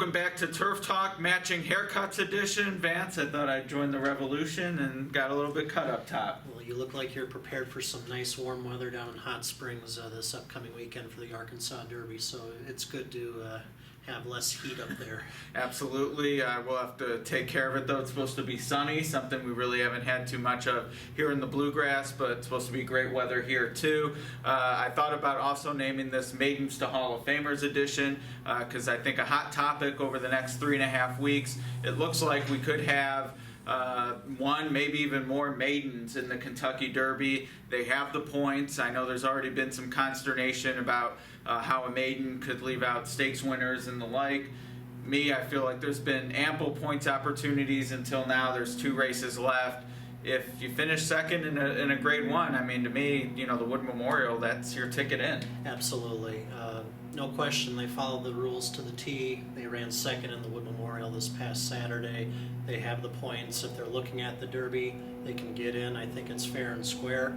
Welcome back to Turf Talk Matching Haircuts Edition. Vance, I thought I'd join the revolution and got a little bit cut up top. Well, you look like you're prepared for some nice warm weather down in Hot Springs this upcoming weekend for the Arkansas Derby, so it's good to have less heat up there. Absolutely. We'll have to take care of it, though. It's supposed to be sunny, something we really haven't had too much of here in the Bluegrass, but it's supposed to be great weather here, too. I thought about also naming this Maidens to Hall of Famers edition because I think a hot topic over the next 3.5 weeks, it looks like we could have one, maybe even more maidens in the Kentucky Derby. They have the points. I know there's already been some consternation about how a maiden could leave out stakes winners and the like. I feel like there's been ample points opportunities until now. There's 2 races left. If you finish second in a Grade 1, I mean, to me, the Wood Memorial, that's your ticket in. Absolutely. No question, they followed the rules to the T. They ran second in the Wood Memorial this past Saturday. They have the points. If they're looking at the Derby, they can get in. I think it's fair and square.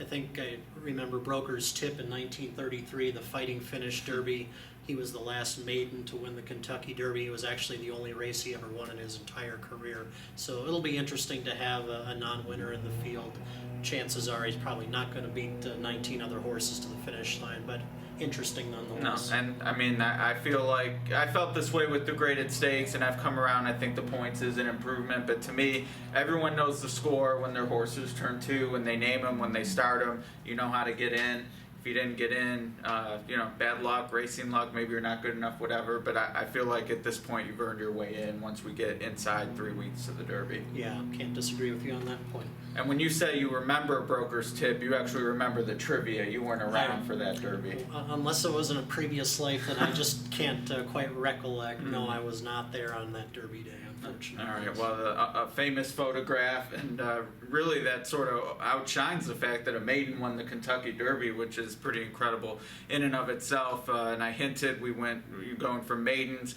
I think I remember Broker's tip in 1933, the Fighting Finish Derby. He was the last maiden to win the Kentucky Derby. It was actually the only race he ever won in his entire career. So it'll be interesting to have a non-winner in the field. Chances are he's probably not going to beat 19 other horses to the finish line, but interesting nonetheless. No, and I mean, I feel like I felt this way with the graded stakes, and I've come around. I think the points is an improvement, but to me, everyone knows the score when their horses turn 2, when they name them, when they start them. You know how to get in. If you didn't get in, bad luck, racing luck, maybe you're not good enough, whatever. But I feel like at this point you've earned your way in once we get inside 3 weeks of the Derby. Yeah, can't disagree with you on that point. And when you say you remember Broker's tip, you actually remember the trivia. You weren't around for that Derby. Unless it was in a previous life that I just can't quite recollect. No, I was not there on that Derby day, unfortunately. All right, well, a famous photograph, and really that sort of outshines the fact that a maiden won the Kentucky Derby, which is pretty incredible in and of itself. And I hinted we went going from maidens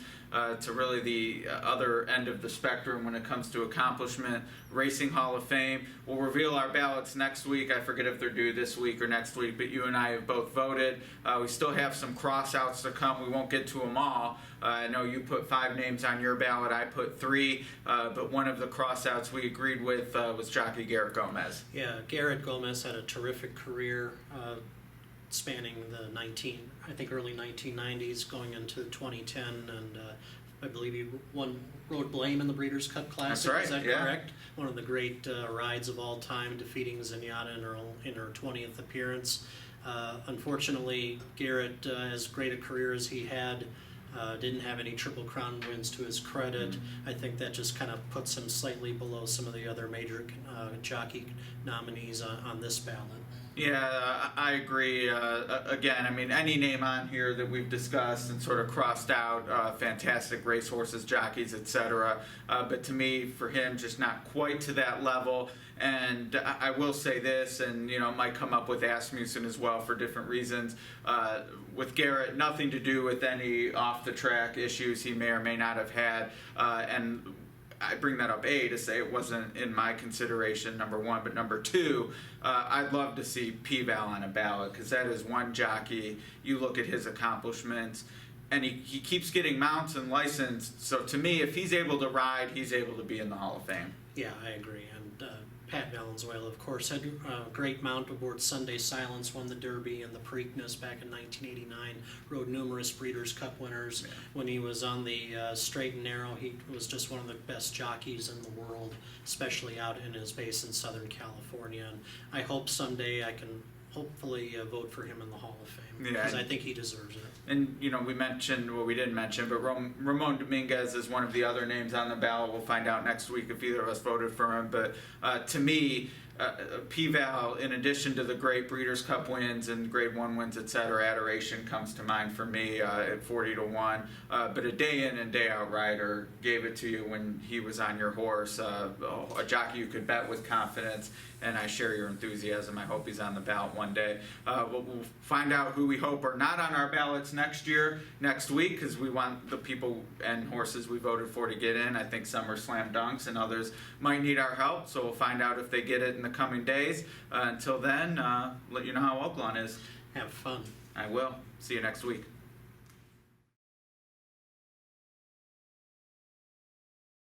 to really the other end of the spectrum when it comes to accomplishment. Racing Hall of Fame. We'll reveal our ballots next week. I forget if they're due this week or next week, but you and I have both voted. We still have some cross-outs to come. We won't get to them all. I know you put 5 names on your ballot. I put 3, but one of the cross-outs we agreed with was jockey Garrett Gomez. Yeah, Garrett Gomez had a terrific career spanning the early 1990s going into 2010, and I believe he rode Blame in the Breeders' Cup Classic. That's right. Is that correct? One of the great rides of all time, defeating Zenyatta in her 20th appearance. Unfortunately, Garrett, as great a career as he had, didn't have any Triple Crown wins to his credit. I think that just kind of puts him slightly below some of the other major jockey nominees on this ballot. Yeah, I agree. Again, I mean, any name on here that we've discussed and sort of crossed out, fantastic racehorses, jockeys, etc. But to me, for him, just not quite to that level. And I will say this, and it might come up with Asmussen as well for different reasons. With Garrett, nothing to do with any off-the-track issues he may or may not have had. And I bring that up, A, to say it wasn't in my consideration, number 1, but number 2, I'd love to see P-Val on a ballot, because that is one jockey. You look at his accomplishments, and he keeps getting mounts and licensed, so to me, if he's able to ride, he's able to be in the Hall of Fame. Yeah, I agree, and Pat Valenzuela, of course, had a great mount aboard Sunday Silence, won the Derby and the Preakness back in 1989, rode numerous Breeders' Cup winners. Yeah. When he was on the straight and narrow, he was just one of the best jockeys in the world, especially out in his base in Southern California. And I hope someday I can hopefully vote for him in the Hall of Fame, because I think he deserves it. And, we mentioned, well, we didn't mention, but Ramon Dominguez is one of the other names on the ballot. We'll find out next week if either of us voted for him. But to me, P-Val, in addition to the great Breeders' Cup wins and Grade 1 wins, etc., Adoration comes to mind for me at 40-1. But a day in and day out rider, gave it to you when he was on your horse, a jockey you could bet with confidence, and I share your enthusiasm. I hope he's on the ballot one day. We'll find out who we hope are not on our ballots next week, because we want the people and horses we voted for to get in. I think some are slam dunks and others might need our help, so we'll find out if they get it in the coming days. Until then, let you know how Oaklawn is. Have fun. I will. See you next week.